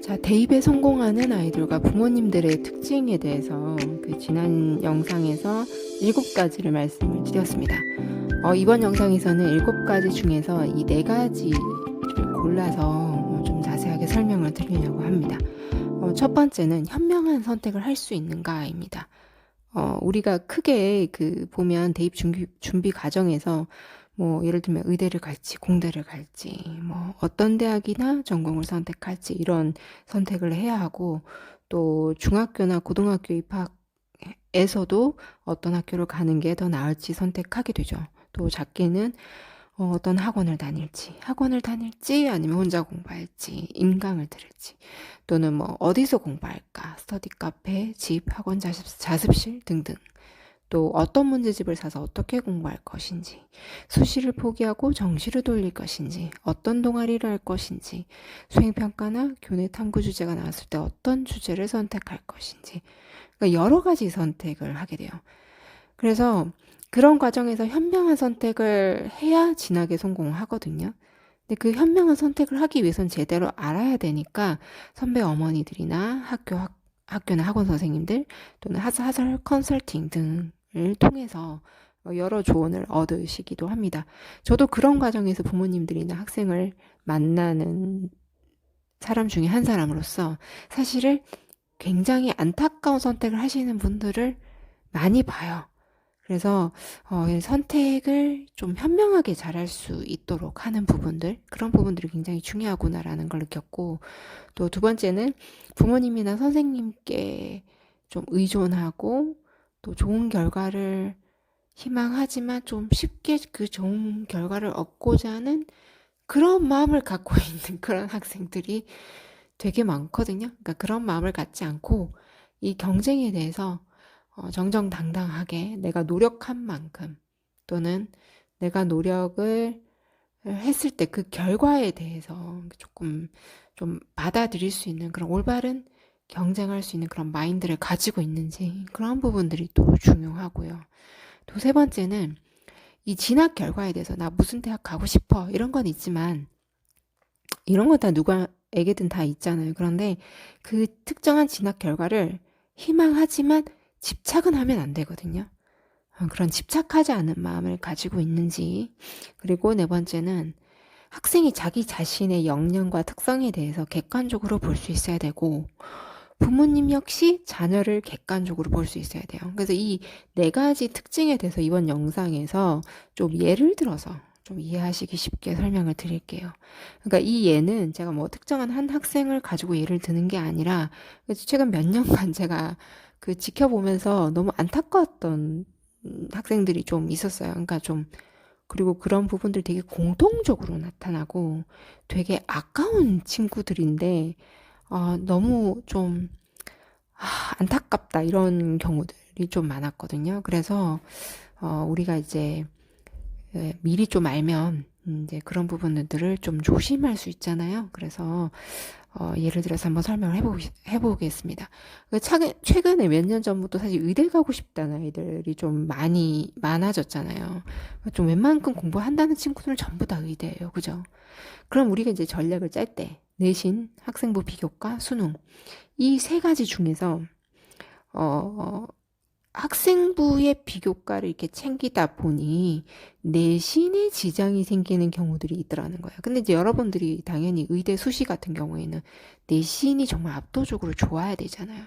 자, 대입에 성공하는 아이들과 부모님들의 특징에 대해서 지난 영상에서 7가지를 말씀을 드렸습니다. 이번 영상에서는 7가지 중에서 이 4가지를 골라서 좀 자세하게 설명을 드리려고 합니다. 첫 번째는 현명한 선택을 할 수 있는가입니다. 우리가 크게 보면 대입 준비 과정에서 예를 들면 의대를 갈지 공대를 갈지 어떤 대학이나 전공을 선택할지 이런 선택을 해야 하고, 또 중학교나 고등학교 입학에서도 어떤 학교를 가는 게 더 나을지 선택하게 되죠. 또 작게는 어떤 학원을 다닐지 아니면 혼자 공부할지 임강을 들을지, 또는 어디서 공부할까, 스터디 카페, 집, 학원, 자습실 등등, 또 어떤 문제집을 사서 어떻게 공부할 것인지, 수시를 포기하고 정시를 돌릴 것인지, 어떤 동아리를 할 것인지, 수행평가나 교내 탐구 주제가 나왔을 때 어떤 주제를 선택할 것인지, 그러니까 여러 가지 선택을 하게 돼요. 그래서 그런 과정에서 현명한 선택을 해야 진학에 성공하거든요. 근데 그 현명한 선택을 하기 위해선 제대로 알아야 되니까 선배 어머니들이나 학교나 학원 선생님들 또는 하설 컨설팅 등을 통해서 여러 조언을 얻으시기도 합니다. 저도 그런 과정에서 부모님들이나 학생을 만나는 사람 중에 한 사람으로서 사실은 굉장히 안타까운 선택을 하시는 분들을 많이 봐요. 그래서 선택을 좀 현명하게 잘할 수 있도록 하는 부분들, 그런 부분들이 굉장히 중요하구나라는 걸 느꼈고, 또 두 번째는 부모님이나 선생님께 좀 의존하고 또 좋은 결과를 희망하지만 좀 쉽게 그 좋은 결과를 얻고자 하는 그런 마음을 갖고 있는 그런 학생들이 되게 많거든요. 그러니까 그런 마음을 갖지 않고 이 경쟁에 대해서 정정당당하게 내가 노력한 만큼, 또는 내가 노력을 했을 때 그 결과에 대해서 조금 좀 받아들일 수 있는 그런 올바른 경쟁할 수 있는 그런 마인드를 가지고 있는지, 그런 부분들이 또 중요하고요. 또 세 번째는 이 진학 결과에 대해서 나 무슨 대학 가고 싶어 이런 건 있지만, 이런 건 다 누구에게든 다 있잖아요. 그런데 그 특정한 진학 결과를 희망하지만 집착은 하면 안 되거든요. 그런 집착하지 않은 마음을 가지고 있는지. 그리고 네 번째는 학생이 자기 자신의 역량과 특성에 대해서 객관적으로 볼 수 있어야 되고, 부모님 역시 자녀를 객관적으로 볼 수 있어야 돼요. 그래서 이 4가지 특징에 대해서 이번 영상에서 좀 예를 들어서 좀 이해하시기 쉽게 설명을 드릴게요. 그러니까 이 예는 제가 특정한 한 학생을 가지고 예를 드는 게 아니라, 최근 몇 년간 제가 지켜보면서 너무 안타까웠던 학생들이 좀 있었어요. 그러니까 그리고 그런 부분들이 되게 공통적으로 나타나고 되게 아까운 친구들인데, 너무 좀 안타깝다 이런 경우들이 좀 많았거든요. 그래서 우리가 이제 미리 좀 알면 이제 그런 부분들을 좀 조심할 수 있잖아요. 그래서 예를 들어서 한번 설명을 해보겠습니다. 최근에 몇 년 전부터 사실 의대 가고 싶다는 아이들이 좀 많아졌잖아요. 좀 웬만큼 공부한다는 친구들은 전부 다 의대예요. 그죠? 그럼 우리가 이제 전략을 짤 때 내신, 학생부 비교과, 수능 이 3가지 중에서 학생부의 비교과를 이렇게 챙기다 보니 내신에 지장이 생기는 경우들이 있더라는 거예요. 근데 이제 여러분들이 당연히 의대 수시 같은 경우에는 내신이 정말 압도적으로 좋아야 되잖아요.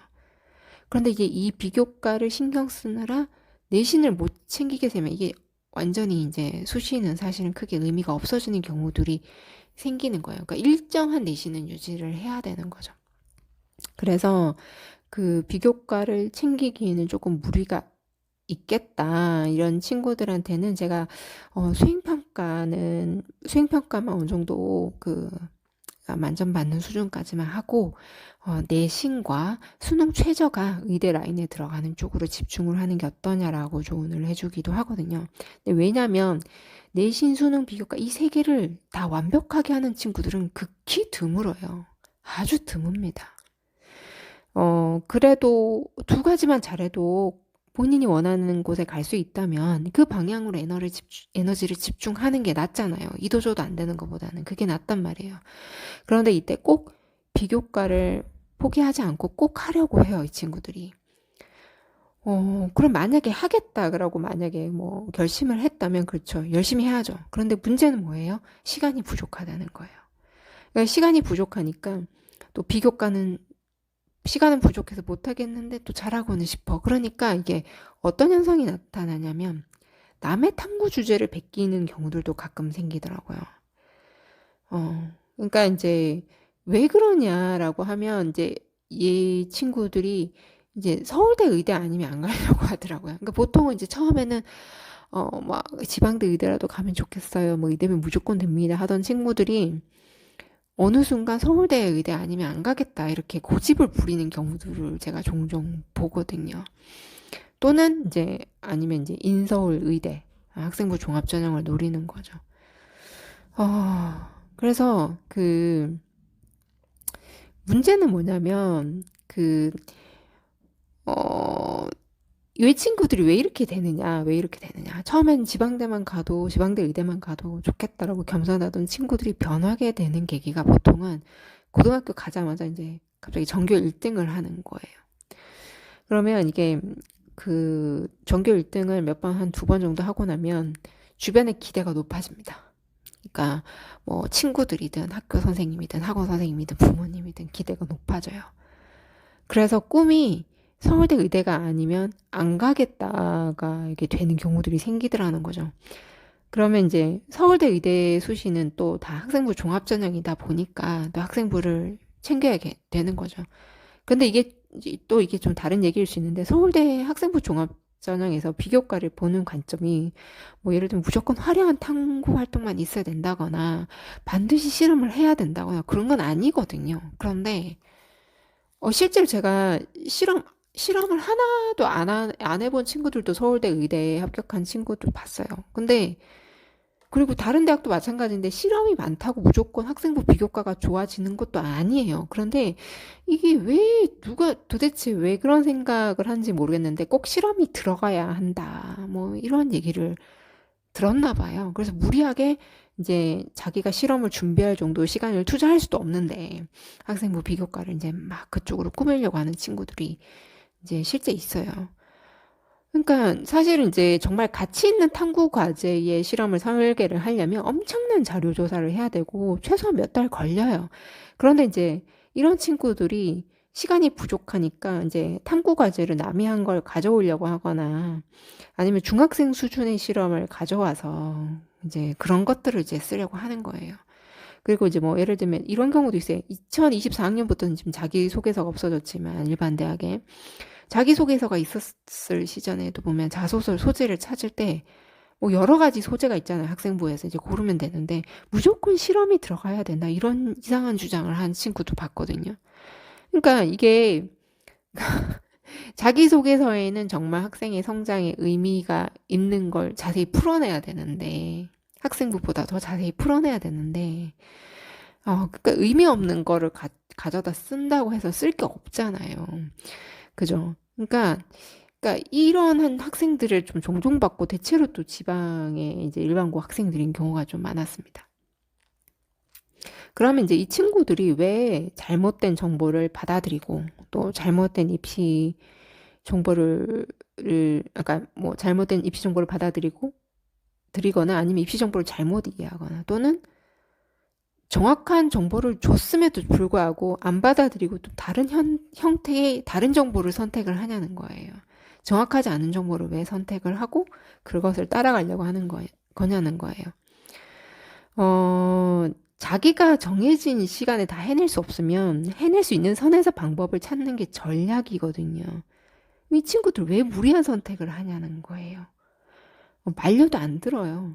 그런데 이제 이 비교과를 신경 쓰느라 내신을 못 챙기게 되면 이게 완전히 이제 수시는 사실은 크게 의미가 없어지는 경우들이 생기는 거예요. 그러니까 일정한 내신은 유지를 해야 되는 거죠. 그래서 그 비교과를 챙기기에는 조금 무리가 있겠다 이런 친구들한테는 제가 수행평가만 어느 정도 만점 받는 수준까지만 하고, 내신과 수능 최저가 의대 라인에 들어가는 쪽으로 집중을 하는 게 어떠냐라고 조언을 해주기도 하거든요. 근데 왜냐면 내신, 수능, 비교과 이 3개를 다 완벽하게 하는 친구들은 극히 드물어요. 아주 드뭅니다. 그래도 2가지만 잘해도 본인이 원하는 곳에 갈 수 있다면 그 방향으로 에너지를 집중하는 게 낫잖아요. 이도저도 안 되는 것보다는 그게 낫단 말이에요. 그런데 이때 꼭 비교과를 포기하지 않고 꼭 하려고 해요, 이 친구들이. 그럼 만약에 하겠다라고 만약에 뭐 결심을 했다면 그렇죠. 열심히 해야죠. 그런데 문제는 뭐예요? 시간이 부족하다는 거예요. 그러니까 시간이 부족하니까 또 비교과는 시간은 부족해서 못하겠는데 또 잘하고는 싶어. 그러니까 이게 어떤 현상이 나타나냐면 남의 탐구 주제를 베끼는 경우들도 가끔 생기더라고요. 그러니까 이제 왜 그러냐라고 하면 이제 이 친구들이 이제 서울대 의대 아니면 안 가려고 하더라고요. 그러니까 보통은 이제 처음에는 막 지방대 의대라도 가면 좋겠어요. 뭐 의대면 무조건 됩니다 하던 친구들이 어느 순간 서울대 의대 아니면 안 가겠다 이렇게 고집을 부리는 경우들을 제가 종종 보거든요. 또는 이제 아니면 이제 인서울 의대 학생부 종합 전형을 노리는 거죠. 그래서 그 문제는 뭐냐면 이 친구들이 왜 이렇게 되느냐, 왜 이렇게 되느냐. 처음엔 지방대 의대만 가도 좋겠다라고 겸손하던 친구들이 변하게 되는 계기가 보통은 고등학교 가자마자 이제 갑자기 전교 1등을 하는 거예요. 그러면 이게 그 전교 1등을 몇 번, 한 2번 정도 하고 나면 주변의 기대가 높아집니다. 그러니까 뭐 친구들이든 학교 선생님이든 학원 선생님이든 부모님이든 기대가 높아져요. 그래서 꿈이 서울대 의대가 아니면 안 가겠다가 이게 되는 경우들이 생기더라는 거죠. 그러면 이제 서울대 의대 수시는 또 다 학생부 종합전형이다 보니까 또 학생부를 챙겨야 되는 거죠. 근데 이게 좀 다른 얘기일 수 있는데 서울대 학생부 종합전형에서 비교과를 보는 관점이 뭐 예를 들면 무조건 화려한 탐구 활동만 있어야 된다거나 반드시 실험을 해야 된다거나 그런 건 아니거든요. 그런데 실제로 제가 실험을 하나도 안 해본 친구들도 서울대 의대에 합격한 친구들 봤어요. 근데 그리고 다른 대학도 마찬가지인데 실험이 많다고 무조건 학생부 비교과가 좋아지는 것도 아니에요. 그런데 이게 도대체 왜 그런 생각을 하는지 모르겠는데 꼭 실험이 들어가야 한다. 뭐 이런 얘기를 들었나 봐요. 그래서 무리하게 이제 자기가 실험을 준비할 정도 시간을 투자할 수도 없는데 학생부 비교과를 이제 막 그쪽으로 꾸미려고 하는 친구들이 이제 실제 있어요. 그러니까 사실은 이제 정말 가치 있는 탐구 과제의 실험을 설계를 하려면 엄청난 자료 조사를 해야 되고 최소한 몇 달 걸려요. 그런데 이제 이런 친구들이 시간이 부족하니까 이제 탐구 과제를 남이 한 걸 가져오려고 하거나 아니면 중학생 수준의 실험을 가져와서 이제 그런 것들을 이제 쓰려고 하는 거예요. 그리고 이제 뭐 예를 들면 이런 경우도 있어요. 2024학년부터는 지금 자기소개서가 없어졌지만 일반 대학에 자기소개서가 있었을 시절에도 보면 자소서 소재를 찾을 때 뭐 여러 가지 소재가 있잖아요. 학생부에서 이제 고르면 되는데 무조건 실험이 들어가야 된다. 이런 이상한 주장을 한 친구도 봤거든요. 그러니까 이게 자기소개서에는 정말 학생의 성장에 의미가 있는 걸 자세히 풀어내야 되는데 학생부보다 더 자세히 풀어내야 되는데 그러니까 의미 없는 거를 가져다 쓴다고 해서 쓸 게 없잖아요. 그죠? 그러니까 이런 한 학생들을 좀 종종 받고 대체로 또 지방의 이제 일반고 학생들인 경우가 좀 많았습니다. 그러면 이제 이 친구들이 왜 잘못된 정보를 받아들이고 또 잘못된 입시 정보를 아까 뭐 잘못된 입시 정보를 드리거나 아니면 입시 정보를 잘못 이해하거나 또는 정확한 정보를 줬음에도 불구하고 안 받아들이고 또 다른 형태의 다른 정보를 선택을 하냐는 거예요. 정확하지 않은 정보를 왜 선택을 하고 그것을 따라가려고 하는 거냐는 거예요. 자기가 정해진 시간에 다 해낼 수 없으면 해낼 수 있는 선에서 방법을 찾는 게 전략이거든요. 이 친구들 왜 무리한 선택을 하냐는 거예요. 말려도 안 들어요.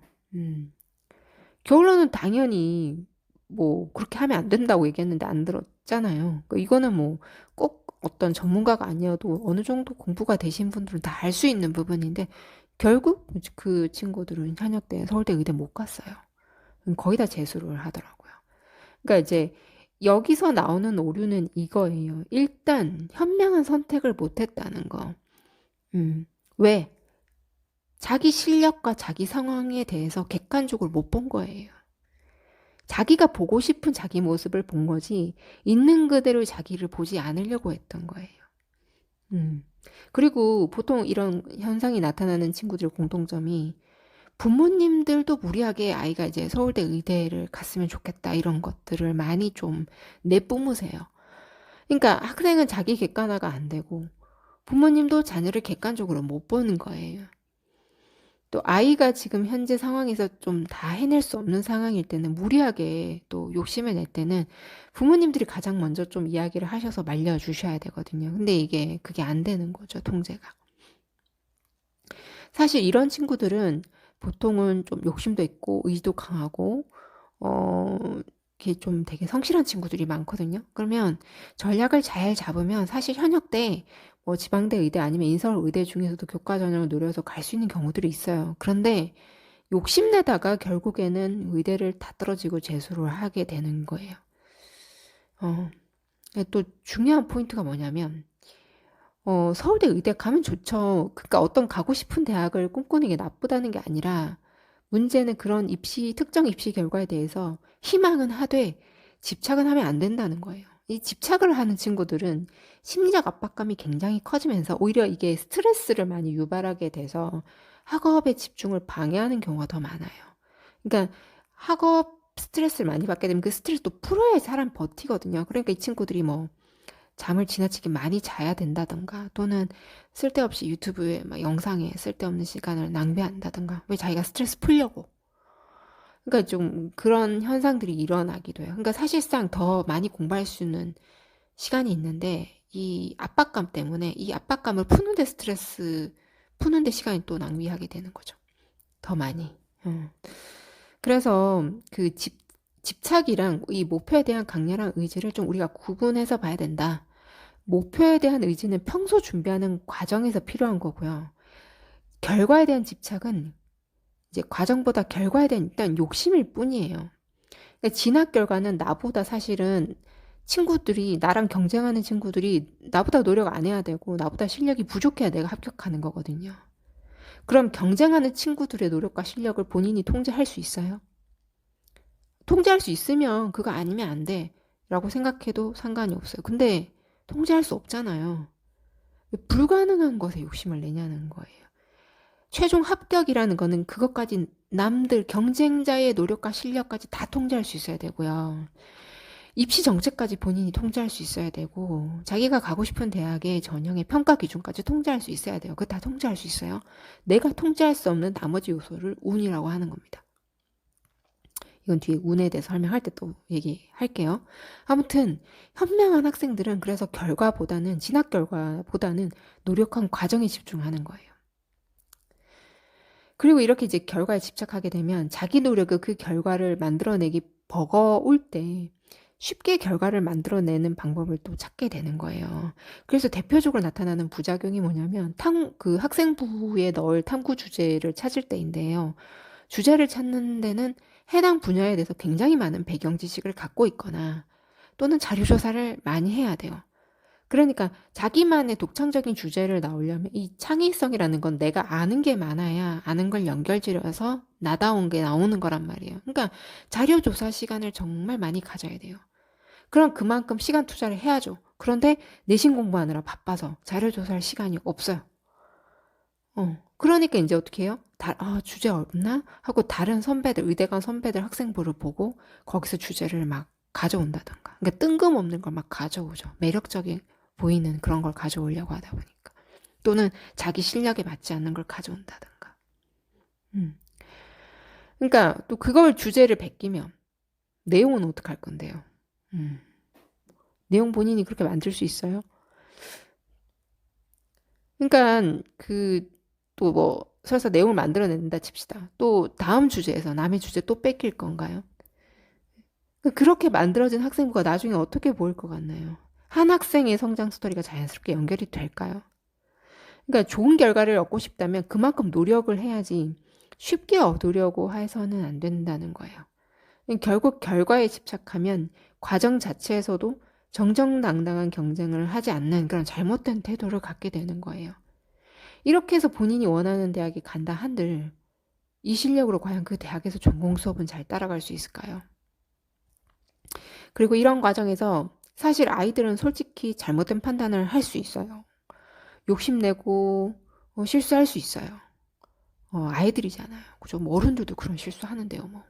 겨울로는 당연히 뭐 그렇게 하면 안 된다고 얘기했는데 안 들었잖아요. 그러니까 이거는 뭐 꼭 어떤 전문가가 아니어도 어느 정도 공부가 되신 분들은 다 알 수 있는 부분인데 결국 그 친구들은 현역 때 서울대 의대 못 갔어요. 거의 다 재수를 하더라고요. 그러니까 이제 여기서 나오는 오류는 이거예요. 일단 현명한 선택을 못 했다는 거. 왜? 자기 실력과 자기 상황에 대해서 객관적으로 못 본 거예요. 자기가 보고 싶은 자기 모습을 본 거지 있는 그대로 자기를 보지 않으려고 했던 거예요. 그리고 보통 이런 현상이 나타나는 친구들 공통점이 부모님들도 무리하게 아이가 이제 서울대 의대를 갔으면 좋겠다 이런 것들을 많이 좀 내뿜으세요. 그러니까 학생은 자기 객관화가 안 되고 부모님도 자녀를 객관적으로 못 보는 거예요. 또 아이가 지금 현재 상황에서 좀 다 해낼 수 없는 상황일 때는 무리하게 또 욕심을 낼 때는 부모님들이 가장 먼저 좀 이야기를 하셔서 말려주셔야 되거든요. 근데 이게 그게 안 되는 거죠, 통제가. 사실 이런 친구들은 보통은 좀 욕심도 있고 의지도 강하고 이게 좀 되게 성실한 친구들이 많거든요. 그러면 전략을 잘 잡으면 사실 현역 때 뭐 지방대 의대 아니면 인서울 의대 중에서도 교과 전형을 노려서 갈 수 있는 경우들이 있어요. 그런데 욕심내다가 결국에는 의대를 다 떨어지고 재수를 하게 되는 거예요. 또 중요한 포인트가 뭐냐면 서울대 의대 가면 좋죠. 그러니까 어떤 가고 싶은 대학을 꿈꾸는 게 나쁘다는 게 아니라 문제는 그런 특정 입시 결과에 대해서 희망은 하되 집착은 하면 안 된다는 거예요. 이 집착을 하는 친구들은 심리적 압박감이 굉장히 커지면서 오히려 이게 스트레스를 많이 유발하게 돼서 학업에 집중을 방해하는 경우가 더 많아요. 그러니까 학업 스트레스를 많이 받게 되면 그 스트레스 또 풀어야 사람 버티거든요. 그러니까 이 친구들이 뭐 잠을 지나치게 많이 자야 된다던가 또는 쓸데없이 유튜브에 막 영상에 쓸데없는 시간을 낭비한다던가 왜 자기가 스트레스 풀려고 그러니까 좀 그런 현상들이 일어나기도 해요. 그러니까 사실상 더 많이 공부할 수 있는 시간이 있는데 이 압박감 때문에 이 압박감을 푸는데 시간이 또 낭비하게 되는 거죠. 더 많이. 그래서 그 집착이랑 이 목표에 대한 강렬한 의지를 좀 우리가 구분해서 봐야 된다. 목표에 대한 의지는 평소 준비하는 과정에서 필요한 거고요. 결과에 대한 집착은 이제 과정보다 결과에 대한 일단 욕심일 뿐이에요. 그러니까 진학 결과는 나보다 사실은 나랑 경쟁하는 친구들이 나보다 노력 안 해야 되고 나보다 실력이 부족해야 내가 합격하는 거거든요. 그럼 경쟁하는 친구들의 노력과 실력을 본인이 통제할 수 있어요? 통제할 수 있으면 그거 아니면 안 돼. 라고 생각해도 상관이 없어요. 근데 통제할 수 없잖아요. 불가능한 것에 욕심을 내냐는 거예요. 최종 합격이라는 거는 그것까지 남들 경쟁자의 노력과 실력까지 다 통제할 수 있어야 되고요. 입시 정책까지 본인이 통제할 수 있어야 되고 자기가 가고 싶은 대학의 전형의 평가 기준까지 통제할 수 있어야 돼요. 그거 다 통제할 수 있어요. 내가 통제할 수 없는 나머지 요소를 운이라고 하는 겁니다. 이건 뒤에 운에 대해서 설명할 때 또 얘기할게요. 아무튼 현명한 학생들은 그래서 진학 결과보다는 노력한 과정에 집중하는 거예요. 그리고 이렇게 이제 결과에 집착하게 되면 자기 노력의 그 결과를 만들어내기 버거울 때 쉽게 결과를 만들어내는 방법을 또 찾게 되는 거예요. 그래서 대표적으로 나타나는 부작용이 뭐냐면 그 학생부에 넣을 탐구 주제를 찾을 때인데요. 주제를 찾는 데는 해당 분야에 대해서 굉장히 많은 배경 지식을 갖고 있거나 또는 자료 조사를 많이 해야 돼요. 그러니까 자기만의 독창적인 주제를 나오려면 이 창의성이라는 건 내가 아는 게 많아야 아는 걸 연결지어서 나다운 게 나오는 거란 말이에요. 그러니까 자료 조사 시간을 정말 많이 가져야 돼요. 그럼 그만큼 시간 투자를 해야죠. 그런데 내신 공부하느라 바빠서 자료 조사할 시간이 없어요. 그러니까 이제 어떻게 해요? 주제 없나? 하고 다른 선배들, 의대간 선배들 학생부를 보고 거기서 주제를 막 가져온다던가. 그러니까 뜬금없는 걸 막 가져오죠. 매력적인 보이는 그런 걸 가져오려고 하다 보니까. 또는 자기 실력에 맞지 않는 걸 가져온다던가. 그러니까 또 그걸 주제를 베끼면 내용은 어떡할 건데요? 내용 본인이 그렇게 만들 수 있어요? 그러니까 또 뭐 설사 내용을 만들어낸다 칩시다. 또 다음 주제에서 남의 주제 또 뺏길 건가요? 그렇게 만들어진 학생부가 나중에 어떻게 보일 것 같나요? 한 학생의 성장 스토리가 자연스럽게 연결이 될까요? 그러니까 좋은 결과를 얻고 싶다면 그만큼 노력을 해야지 쉽게 얻으려고 해서는 안 된다는 거예요. 결국 결과에 집착하면 과정 자체에서도 정정당당한 경쟁을 하지 않는 그런 잘못된 태도를 갖게 되는 거예요. 이렇게 해서 본인이 원하는 대학에 간다 한들 이 실력으로 과연 그 대학에서 전공 수업은 잘 따라갈 수 있을까요? 그리고 이런 과정에서 사실 아이들은 솔직히 잘못된 판단을 할 수 있어요. 욕심내고 실수할 수 있어요. 아이들이잖아요. 그죠? 뭐 어른들도 그런 실수하는데요, 뭐.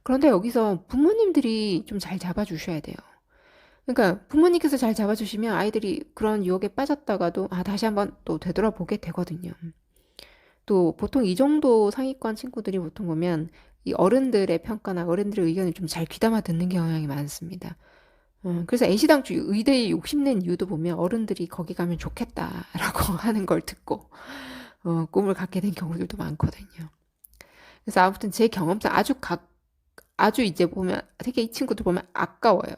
그런데 여기서 부모님들이 좀 잘 잡아주셔야 돼요. 그러니까 부모님께서 잘 잡아주시면 아이들이 그런 유혹에 빠졌다가도 다시 한번 또 되돌아보게 되거든요. 또 보통 이 정도 상위권 친구들이 보통 보면 이 어른들의 평가나 어른들의 의견을 좀 잘 귀담아 듣는 경향이 많습니다. 그래서 애시당초 의대에 욕심낸 이유도 보면 어른들이 거기 가면 좋겠다라고 하는 걸 듣고 꿈을 갖게 된 경우들도 많거든요. 그래서 아무튼 제 경험상 아주 이제 보면 되게 이 친구들 보면 아까워요.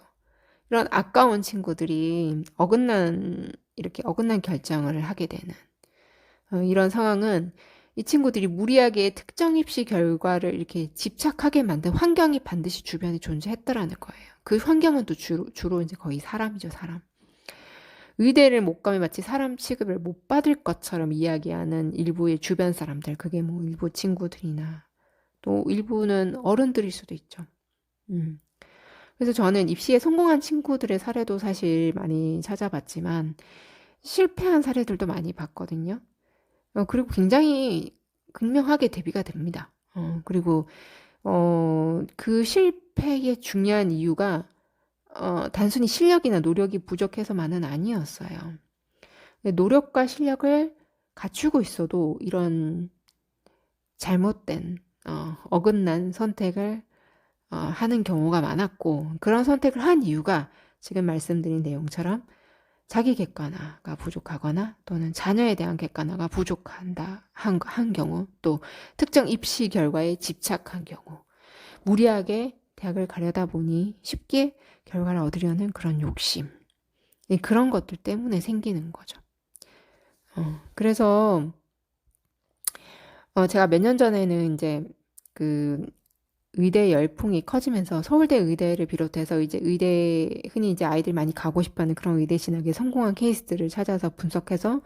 이런 아까운 친구들이 이렇게 어긋난 결정을 하게 되는 이런 상황은 이 친구들이 무리하게 특정 입시 결과를 이렇게 집착하게 만든 환경이 반드시 주변에 존재했더라는 거예요. 그 환경은 또 주로 이제 거의 사람이죠, 사람. 의대를 못 가면 마치 사람 취급을 못 받을 것처럼 이야기하는 일부의 주변 사람들, 그게 뭐 일부 친구들이나 또 일부는 어른들일 수도 있죠. 그래서 저는 입시에 성공한 친구들의 사례도 사실 많이 찾아봤지만 실패한 사례들도 많이 봤거든요. 그리고 굉장히 극명하게 대비가 됩니다. 그리고 그 실패의 중요한 이유가 단순히 실력이나 노력이 부족해서만은 아니었어요. 노력과 실력을 갖추고 있어도 이런 잘못된 어긋난 선택을 하는 경우가 많았고, 그런 선택을 한 이유가 지금 말씀드린 내용처럼 자기 객관화가 부족하거나 또는 자녀에 대한 객관화가 부족한다 한 경우, 또 특정 입시 결과에 집착한 경우, 무리하게 대학을 가려다 보니 쉽게 결과를 얻으려는 그런 욕심, 그런 것들 때문에 생기는 거죠. 그래서 제가 몇 년 전에는 이제 그 의대 열풍이 커지면서 서울대 의대를 비롯해서 이제 흔히 이제 아이들 많이 가고 싶어하는 그런 의대 진학에 성공한 케이스들을 찾아서 분석해서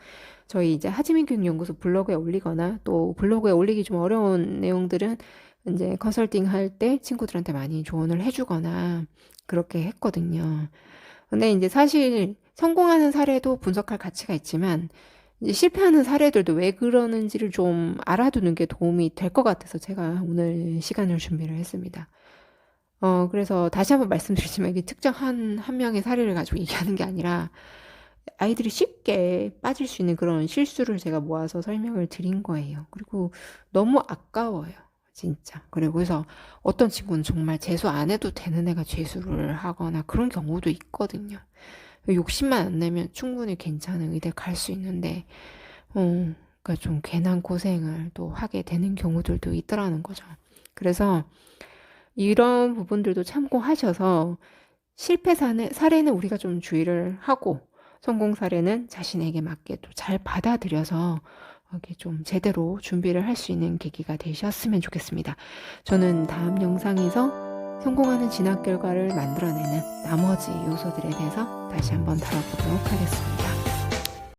저희 이제 하지민 교육연구소 블로그에 올리거나 또 블로그에 올리기 좀 어려운 내용들은 이제 컨설팅 할 때 친구들한테 많이 조언을 해주거나 그렇게 했거든요. 근데 이제 사실 성공하는 사례도 분석할 가치가 있지만 이제 실패하는 사례들도 왜 그러는지를 좀 알아두는 게 도움이 될 것 같아서 제가 오늘 시간을 준비를 했습니다. 그래서 다시 한번 말씀드리지만 이게 특정 한 명의 사례를 가지고 얘기하는 게 아니라 아이들이 쉽게 빠질 수 있는 그런 실수를 제가 모아서 설명을 드린 거예요. 그리고 너무 아까워요. 진짜. 그리고 그래서 어떤 친구는 정말 재수 안 해도 되는 애가 재수를 하거나 그런 경우도 있거든요. 욕심만 안 내면 충분히 괜찮은 의대 갈 수 있는데, 그러니까 좀 괜한 고생을 또 하게 되는 경우들도 있더라는 거죠. 그래서 이런 부분들도 참고하셔서 실패 사례는 우리가 좀 주의를 하고 성공 사례는 자신에게 맞게 또 잘 받아들여서 이렇게 좀 제대로 준비를 할 수 있는 계기가 되셨으면 좋겠습니다. 저는 다음 영상에서 성공하는 진학 결과를 만들어내는 나머지 요소들에 대해서 다시 한번 다뤄보도록 하겠습니다.